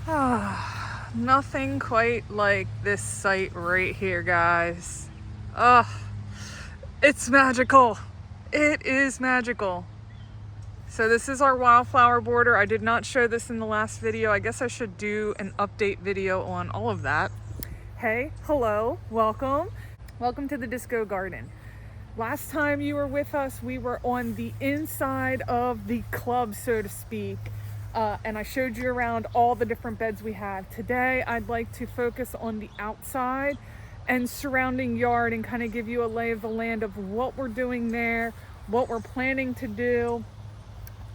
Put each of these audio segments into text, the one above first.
Nothing quite like this site right here, guys. Ugh, it's magical. It is magical. So this is our wildflower border. I did not show this in the last video. I guess I should do an update video on all of that. Hey, hello, welcome. Welcome to the Disco Garden. Last time you were with us, we were on the inside of the club, so to speak. And I showed you around all the different beds we have. Today, I'd like to focus on the outside and surrounding yard and kind of give you a lay of the land of what we're doing there, what we're planning to do,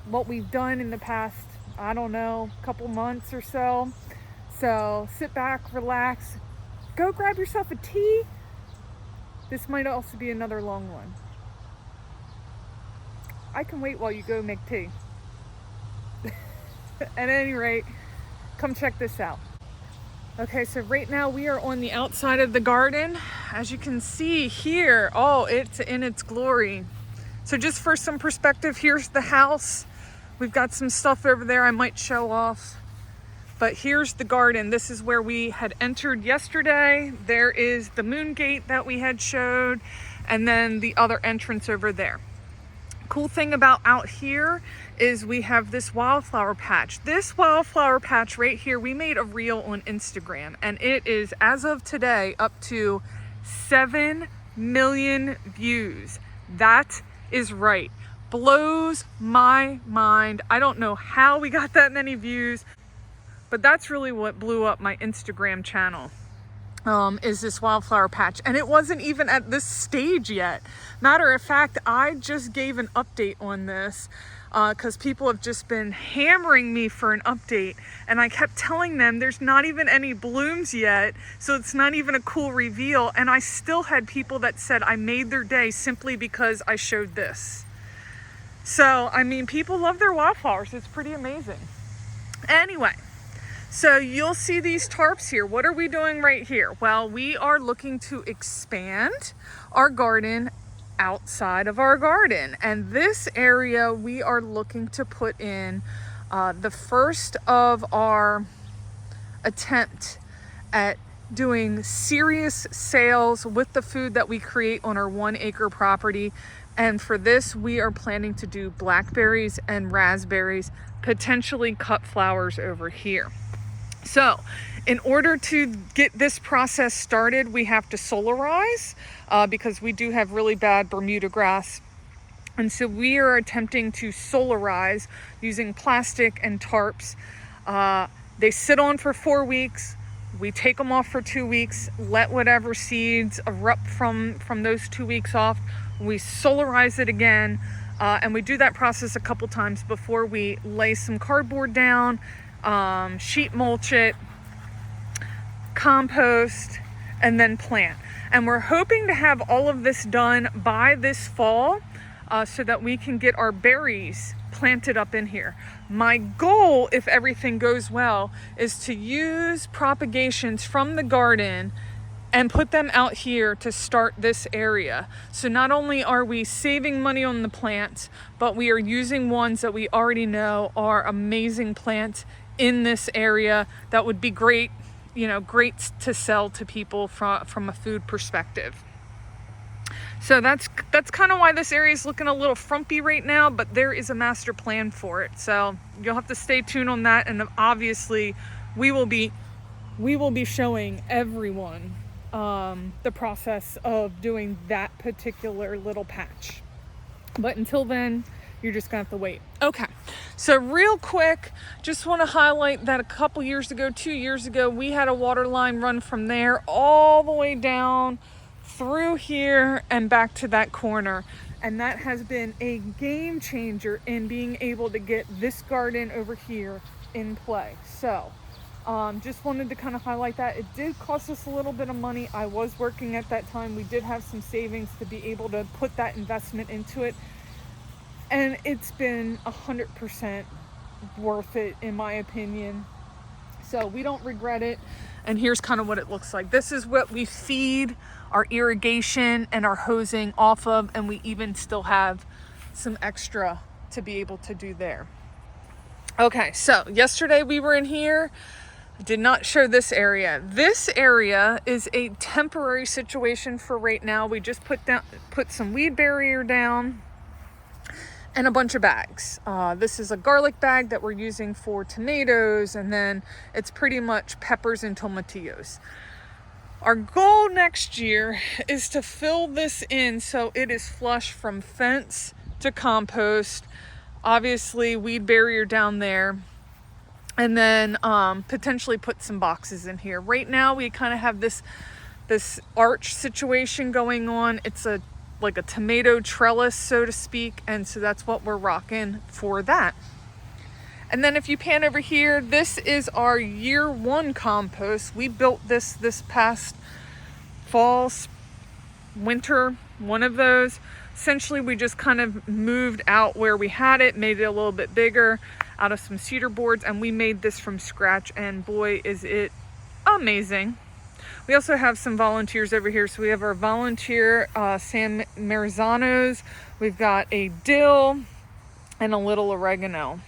what we've done in the past, I don't know, couple months or so. So sit back, relax, go grab yourself a tea. This might also be another long one. I can wait while you go make tea. At any rate, come check this out. Okay, so right now we are on the outside of the garden. As you can see here, oh, it's in its glory. So just for some perspective, here's the house. We've got some stuff over there I might show off. But here's the garden. This is where we had entered yesterday. There is the moon gate that we had showed, and then the other entrance over there. Cool thing about out here is we have this wildflower patch. This wildflower patch right here, we made a reel on Instagram, and it is, as of today, up to 7 million views. That is right. Blows my mind. I don't know how we got that many views, but that's really what blew up my Instagram channel. Is this wildflower patch, and it wasn't even at this stage yet. Matter of fact, I just gave an update on this because people have just been hammering me for an update, and I kept telling them there's not even any blooms yet, so it's not even a cool reveal, and I still had people that said I made their day simply because I showed this. So I mean, people love their wildflowers. It's pretty amazing. Anyway, so you'll see these tarps here. What are we doing right here? Well, we are looking to expand our garden outside of our garden. And this area we are looking to put in the first of our attempt at doing serious sales with the food that we create on our 1 acre property. And for this, we are planning to do blackberries and raspberries, potentially cut flowers over here. So in order to get this process started, we have to solarize because we do have really bad Bermuda grass. And so we are attempting to solarize using plastic and tarps. They sit on for 4 weeks. We take them off for 2 weeks, let whatever seeds erupt from those 2 weeks off. We solarize it again, and we do that process a couple times before we lay some cardboard down, sheet mulch it, compost, and then plant. And we're hoping to have all of this done by this fall so that we can get our berries planted up in here. My goal, if everything goes well, is to use propagations from the garden and put them out here to start this area. So not only are we saving money on the plants, but we are using ones that we already know are amazing plants in this area that would be great, you know, great to sell to people from a food perspective. So that's kind of why this area is looking a little frumpy right now, but there is a master plan for it. So you'll have to stay tuned on that, and obviously we will be showing everyone the process of doing that particular little patch. But until then, you're just gonna have to wait. Okay, so real quick, just want to highlight that a couple years ago, 2 years ago, we had a water line run from there all the way down through here and back to that corner. And that has been a game changer in being able to get this garden over here in play. So just wanted to kind of highlight that. It did cost us a little bit of money. I was working at that time. We did have some savings to be able to put that investment into it. And it's been 100% worth it, in my opinion. So we don't regret it. And here's kind of what it looks like. This is what we feed our irrigation and our hosing off of. And we even still have some extra to be able to do there. Okay, so yesterday we were in here. Did not show this area. This area is a temporary situation for right now. We just put some weed barrier down and a bunch of bags. This is a garlic bag that we're using for tomatoes, and then it's pretty much peppers and tomatillos. Our goal next year is to fill this in so it is flush from fence to compost. Obviously, weed barrier down there. And then potentially put some boxes in here. Right now, we kind of have this arch situation going on. It's like a tomato trellis, so to speak. And so that's what we're rocking for that. And then if you pan over here, this is our year 1 compost. We built this past fall, winter, one of those. Essentially, we just kind of moved out where we had it, made it a little bit bigger out of some cedar boards, and we made this from scratch, and boy, is it amazing. We also have some volunteers over here. So we have our volunteer, Sam Marizanos. We've got a dill and a little oregano.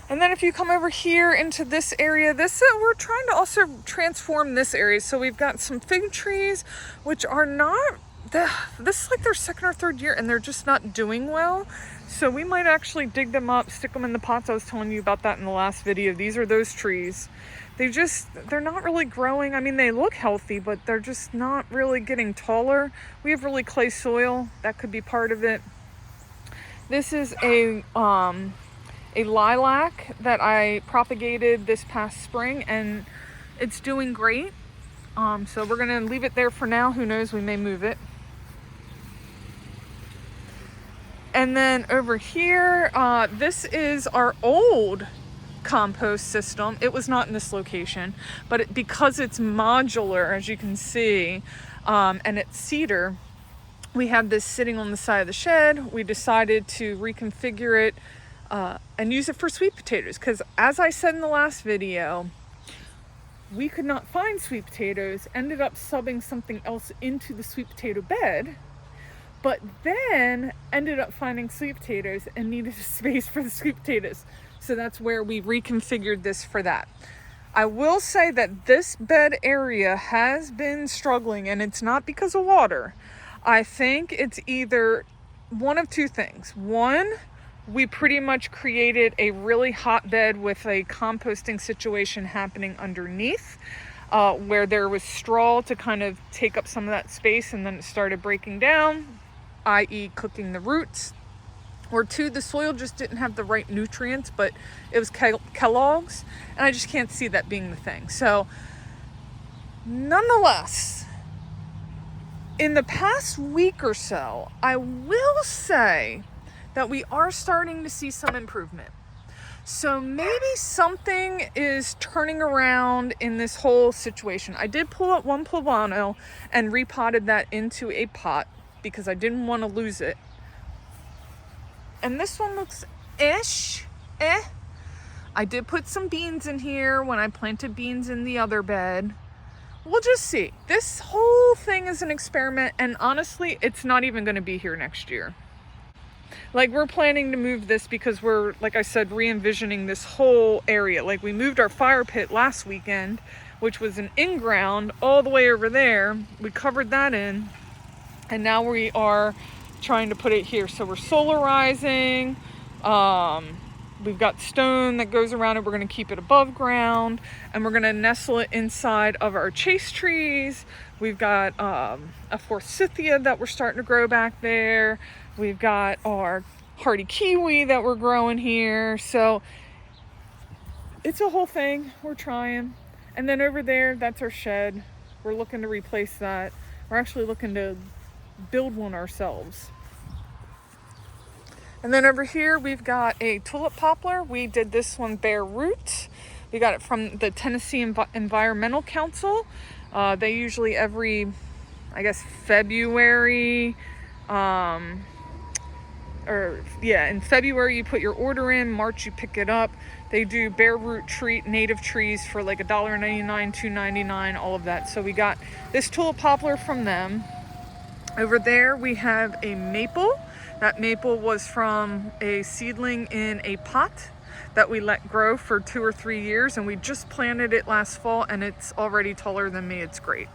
And then if you come over here into this area, we're trying to also transform this area. So we've got some fig trees, which are not, this is like their 2nd or 3rd year, and they're just not doing well. So we might actually dig them up, stick them in the pots. I was telling you about that in the last video. These are those trees. They're not really growing. I mean, they look healthy, but they're just not really getting taller. We have really clay soil. That could be part of it. This is a lilac that I propagated this past spring, and it's doing great. So we're gonna leave it there for now. Who knows, we may move it. And then over here, this is our old compost system. It was not in this location, but because it's modular, as you can see, and it's cedar, we have this sitting on the side of the shed. We decided to reconfigure it and use it for sweet potatoes, because as I said in the last video, we could not find sweet potatoes, ended up subbing something else into the sweet potato bed, but then ended up finding sweet potatoes and needed a space for the sweet potatoes. So that's where we reconfigured this for that. I will say that this bed area has been struggling, and it's not because of water. I think it's either one of two things. One, we pretty much created a really hot bed with a composting situation happening underneath, where there was straw to kind of take up some of that space, and then it started breaking down, i.e. cooking the roots. Or 2, the soil just didn't have the right nutrients, but it was Kellogg's, and I just can't see that being the thing. So nonetheless, in the past week or so, I will say that we are starting to see some improvement. So maybe something is turning around in this whole situation. I did pull up one poblano and repotted that into a pot because I didn't want to lose it. And this one looks ish. I did put some beans in here when I planted beans in the other bed. We'll just see. This whole thing is an experiment, and honestly, it's not even going to be here next year. Like, we're planning to move this because we're, like I said, re-envisioning this whole area. Like, we moved our fire pit last weekend, which was an in-ground all the way over there. We covered that in, and now we are trying to put it here. So we're solarizing. We've got stone that goes around it. We're going to keep it above ground, and we're going to nestle it inside of our chase trees. We've got a forsythia that we're starting to grow back there. We've got our hardy kiwi that we're growing here. So it's a whole thing. We're trying. And then over there, that's our shed. We're looking to replace that. We're actually looking to build one ourselves. And then over here, we've got a tulip poplar. We did this one bare root. We got it from the Tennessee Environmental Council. They usually every, I guess, February, in February you put your order in, March you pick it up. They do bare root treat native trees for like $1.99, $2.99, all of that. So we got this tulip poplar from them. Over there we have a maple. That maple was from a seedling in a pot. that we let grow for 2 or 3 years, and we just planted it last fall and it's already taller than me. It's great.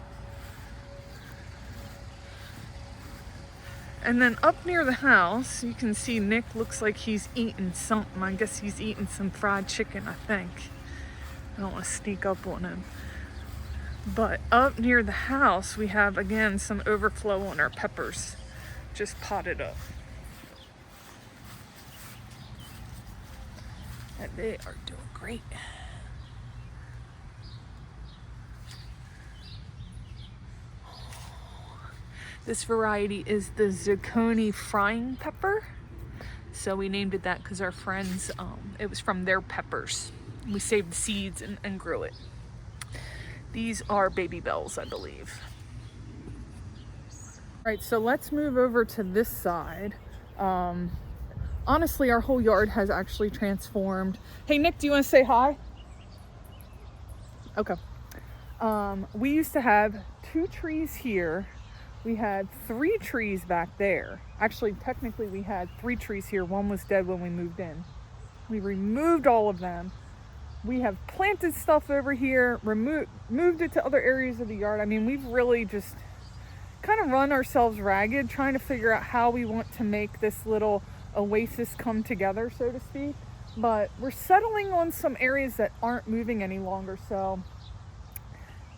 And then up near the house, you can see Nick looks like he's eating something. I guess he's eating some fried chicken, I think. I don't want to sneak up on him. But up near the house, we have, again, some overflow on our peppers, just potted up. And they are doing great. This variety is the zucchini frying pepper. So we named it that because our friends, it was from their peppers. We saved the seeds and grew it. These are baby bells, I believe. All right, so let's move over to this side. Honestly, our whole yard has actually transformed. Hey, Nick, do you want to say hi? Okay. We used to have 2 trees here. We had 3 trees back there. Actually, technically, we had 3 trees here. 1 was dead when we moved in. We removed all of them. We have planted stuff over here, moved it to other areas of the yard. I mean, we've really just kind of run ourselves ragged trying to figure out how we want to make this little oasis come together, so to speak. But we're settling on some areas that aren't moving any longer, so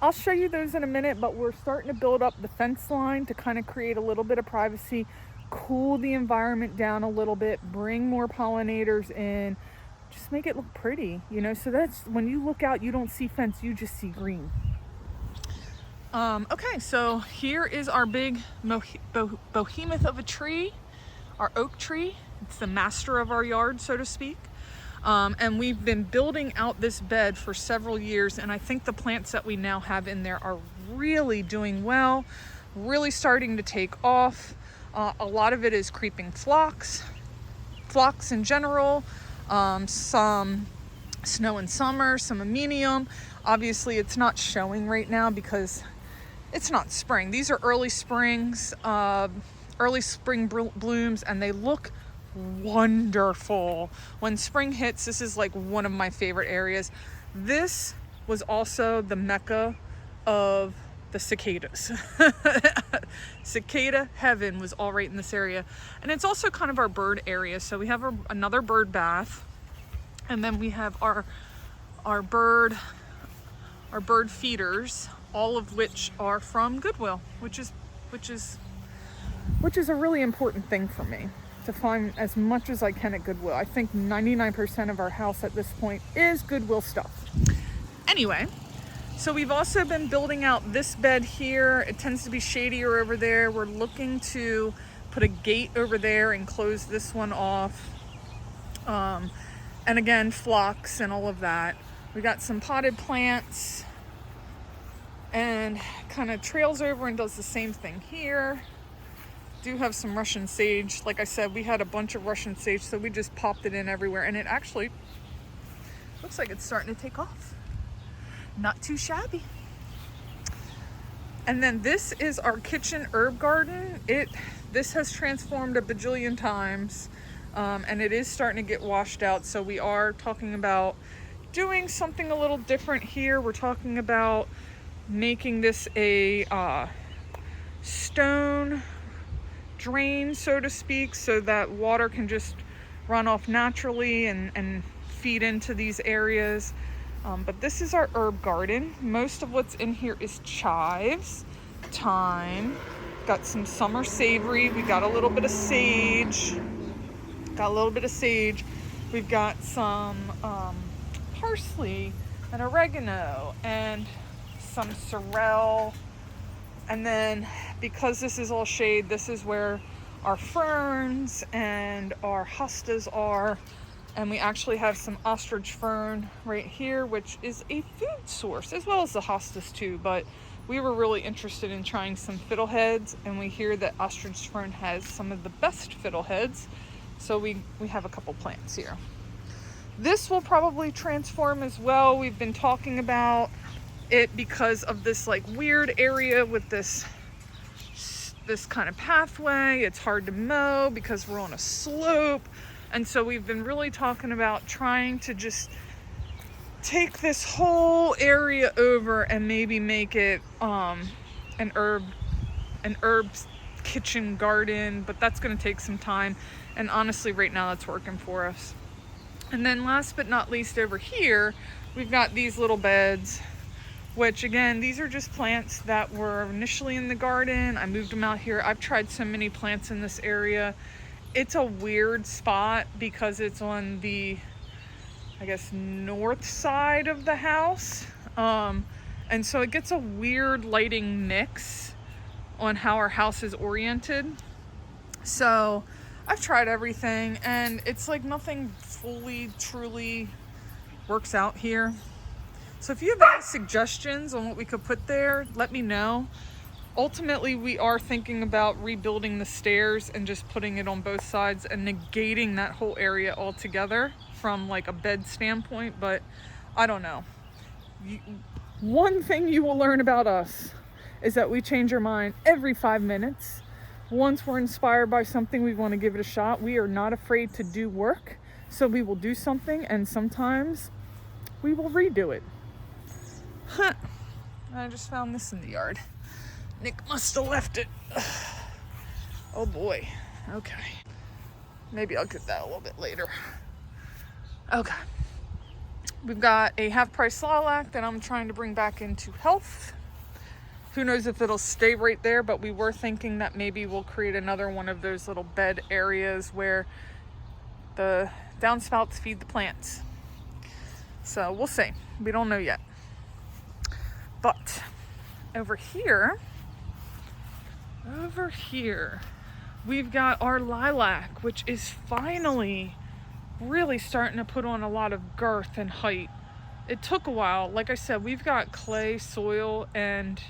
I'll show you those in a minute. But we're starting to build up the fence line to kind of create a little bit of privacy, cool the environment down a little bit, bring more pollinators in, just make it look pretty, you know. So that's when you look out, you don't see fence, you just see green. Okay, so here is our big behemoth of a tree, our oak tree. It's the master of our yard, so to speak. And we've been building out this bed for several years, and I think the plants that we now have in there are really doing well, really starting to take off. A lot of it is creeping phlox in general, some snow and summer, some amenium. Obviously it's not showing right now because it's not spring. These are early springs, early spring blooms, and they look wonderful. When spring hits, this is like one of my favorite areas. This was also the mecca of the cicadas. Cicada heaven was all right in this area. And it's also kind of our bird area. So we have another bird bath, and then we have our bird feeders, all of which are from Goodwill, which is a really important thing for me, to find as much as I can at Goodwill. I think 99% of our house at this point is Goodwill stuff. Anyway, so we've also been building out this bed here. It tends to be shadier over there. We're looking to put a gate over there and close this one off. And again, phlox and all of that. We got some potted plants, and kind of trails over and does the same thing here. Do have some Russian sage. Like I said, we had a bunch of Russian sage, so we just popped it in everywhere, and it actually looks like it's starting to take off. Not too shabby. And then this is our kitchen herb garden. This has transformed a bajillion times, and it is starting to get washed out. So we are talking about doing something a little different here. We're talking about making this a stone drain, so to speak, so that water can just run off naturally and feed into these areas. But this is our herb garden. Most of what's in here is chives, thyme, got some summer savory, we got a little bit of sage, we've got some parsley and oregano and some sorrel. And then, because this is all shade, this is where our ferns and our hostas are. And we actually have some ostrich fern right here, which is a food source, as well as the hostas too. But we were really interested in trying some fiddleheads, and we hear that ostrich fern has some of the best fiddleheads. So we have a couple plants here. This will probably transform as well. We've been talking about it because of this like weird area with this kind of pathway. It's hard to mow because we're on a slope. And so we've been really talking about trying to just take this whole area over and maybe make it an herb kitchen garden, but that's going to take some time, and honestly right now that's working for us. And then last but not least, over here we've got these little beds, which again, these are just plants that were initially in the garden. I moved them out here. I've tried so many plants in this area. It's a weird spot because it's on the, I guess, north side of the house. And so it gets a weird lighting mix on how our house is oriented. So I've tried everything and it's like nothing fully, truly works out here. So if you have any suggestions on what we could put there, let me know. Ultimately, we are thinking about rebuilding the stairs and just putting it on both sides and negating that whole area altogether from like a bed standpoint, but I don't know. One thing you will learn about us is that we change our mind every 5 minutes. Once we're inspired by something, we want to give it a shot. We are not afraid to do work, so we will do something, and sometimes we will redo it. I just found this in the yard. Nick must have left it. Oh boy. Okay. Maybe I'll get that a little bit later. Okay. We've got a half-price lilac that I'm trying to bring back into health. Who knows if it'll stay right there, but we were thinking that maybe we'll create another one of those little bed areas where the downspouts feed the plants. So we'll see. We don't know yet. But over here, we've got our lilac, which is finally really starting to put on a lot of girth and height. It took a while. Like I said, we've got clay soil and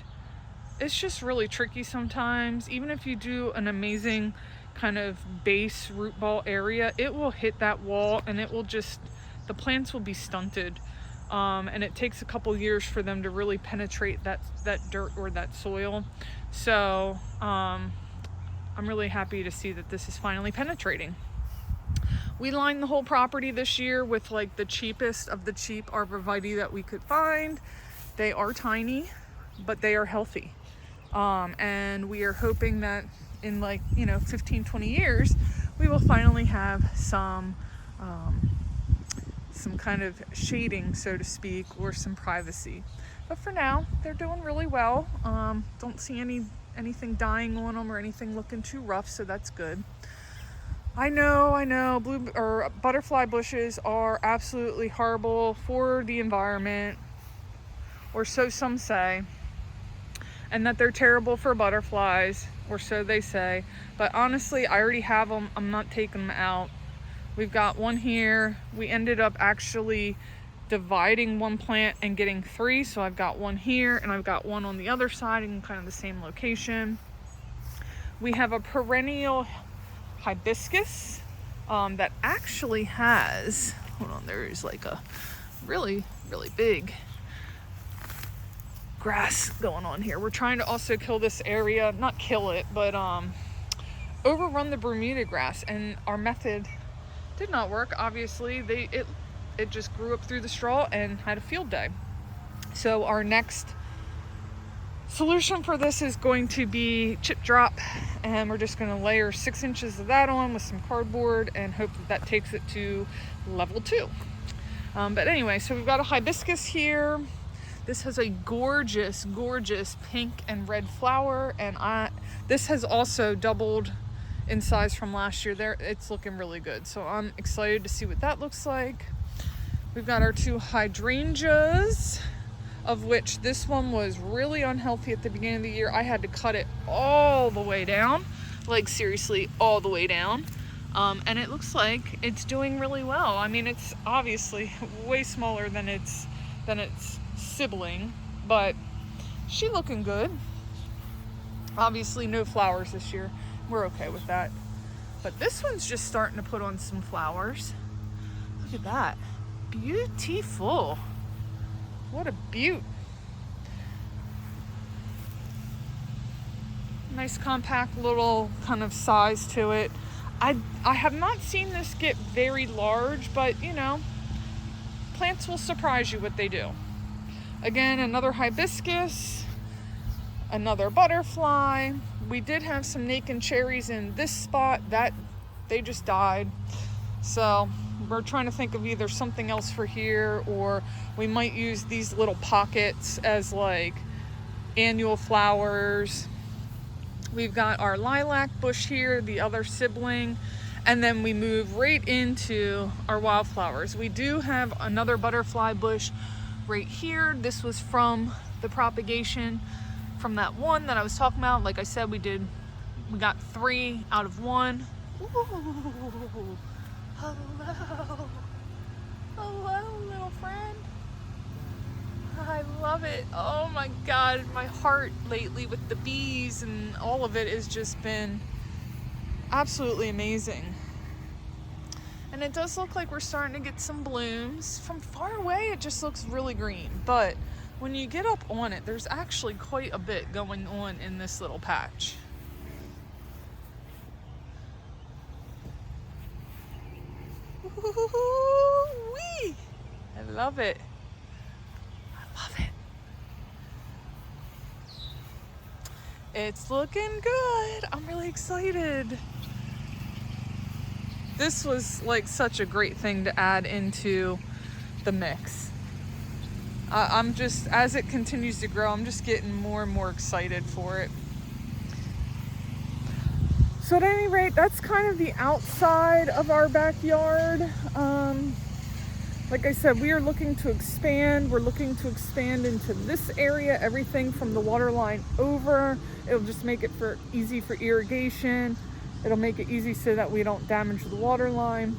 it's just really tricky sometimes. Even if you do an amazing kind of base root ball area, it will hit that wall and it will just, the plants will be stunted. And it takes a couple years for them to really penetrate that dirt or that soil. So I'm really happy to see that this is finally penetrating. We lined the whole property this year with like the cheapest of the cheap arborvitae that we could find. They are tiny, but they are healthy. And we are hoping that in 15, 20 years, we will finally have some kind of shading, so to speak, or some privacy. But for now, they're doing really well. Don't see anything dying on them or anything looking too rough, so that's good. I know, butterfly bushes are absolutely horrible for the environment, or so some say, and that they're terrible for butterflies, or so they say. But honestly, I already have them. I'm not taking them out. We've got one here. We ended up actually dividing one plant and getting 3. So I've got one here and I've got one on the other side in kind of the same location. We have a perennial hibiscus that actually has, hold on, there is like a really, really big grass going on here. We're trying to also kill this area, not kill it, but overrun the Bermuda grass, and our method did not work. Obviously, it just grew up through the straw and had a field day. So our next solution for this is going to be chip drop, and we're just going to layer 6 inches of that on with some cardboard and hope that takes it to level 2. But anyway, so we've got a hibiscus here. This has a gorgeous, gorgeous pink and red flower, and this has also doubled in size from last year. There, it's looking really good. So I'm excited to see what that looks like. We've got our 2 hydrangeas, of which this one was really unhealthy at the beginning of the year. I had to cut it all the way down, like seriously all the way down. And it looks like it's doing really well. I mean, it's obviously way smaller than its sibling, but she looking good. Obviously no flowers this year. We're okay with that. But this one's just starting to put on some flowers. Look at that. Beautiful. What a beaut. Nice compact little kind of size to it. I have not seen this get very large, but you know, plants will surprise you what they do. Again, another hibiscus, another butterfly. We did have some naked cherries in this spot that they just died. So we're trying to think of either something else for here, or we might use these little pockets as like annual flowers. We've got our lilac bush here, the other sibling, and then we move right into our wildflowers. We do have another butterfly bush right here. This was from the propagation from that one that I was talking about. Like I said, we got 3 out of 1. Ooh, hello. Hello, little friend. I love it. Oh my God, my heart lately with the bees and all of it has just been absolutely amazing. And it does look like we're starting to get some blooms. From far away, it just looks really green. But when you get up on it, there's actually quite a bit going on in this little patch. Ooh-wee. I love it. It's looking good. I'm really excited. This was like such a great thing to add into the mix. I'm just, as it continues to grow, I'm just getting more and more excited for it. So at any rate, that's kind of the outside of our backyard. Like I said, we are looking to expand. We're looking to expand into this area, everything from the water line over. It'll just make it easy for irrigation. It'll make it easy so that we don't damage the water line.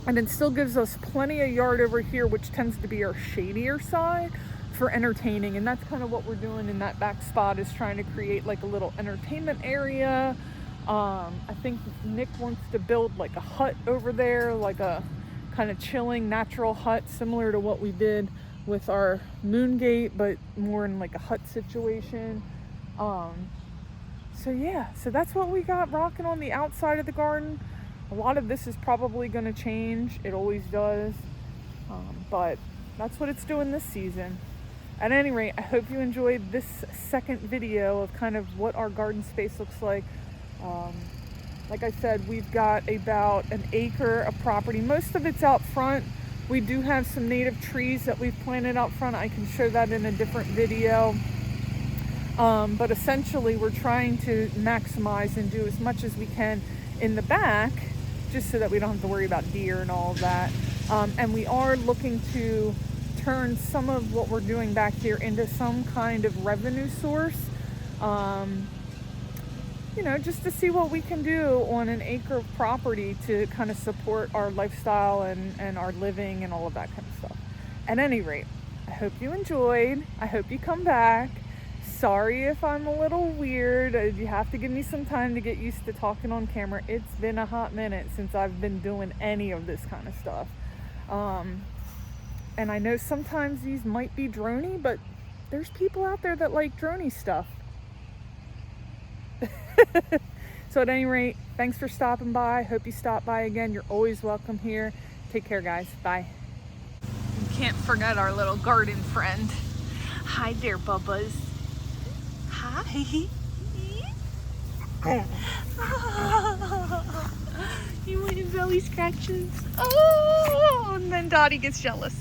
And it still gives us plenty of yard over here, which tends to be our shadier side, for entertaining. And that's kind of what we're doing in that back spot, is trying to create like a little entertainment area. I think Nick wants to build like a hut over there, like a kind of chilling natural hut, similar to what we did with our moon gate, but more in like a hut situation. So yeah, so that's what we got rocking on the outside of the garden. A lot of this is probably going to change. It always does. But that's what it's doing this season. At any rate, I hope you enjoyed this second video of kind of what our garden space looks like. Like I said, we've got about an acre of property. Most of it's out front. We do have some native trees that we've planted out front. I can show that in a different video. But essentially we're trying to maximize and do as much as we can in the back, just so that we don't have to worry about deer and all of that. And we are looking to turn some of what we're doing back here into some kind of revenue source. You know, just to see what we can do on an acre of property to kind of support our lifestyle and our living and all of that kind of stuff. At any rate, I hope you enjoyed. I hope you come back. Sorry if I'm a little weird. You have to give me some time to get used to talking on camera. It's been a hot minute since I've been doing any of this kind of stuff. And I know sometimes these might be droney, but there's people out there that like droney stuff. So at any rate, thanks for stopping by. Hope you stop by again. You're always welcome here. Take care, guys. Bye. You can't forget our little garden friend. Hi there, Bubbas. Hi. You want your belly scratches? Oh, and then Dottie gets jealous.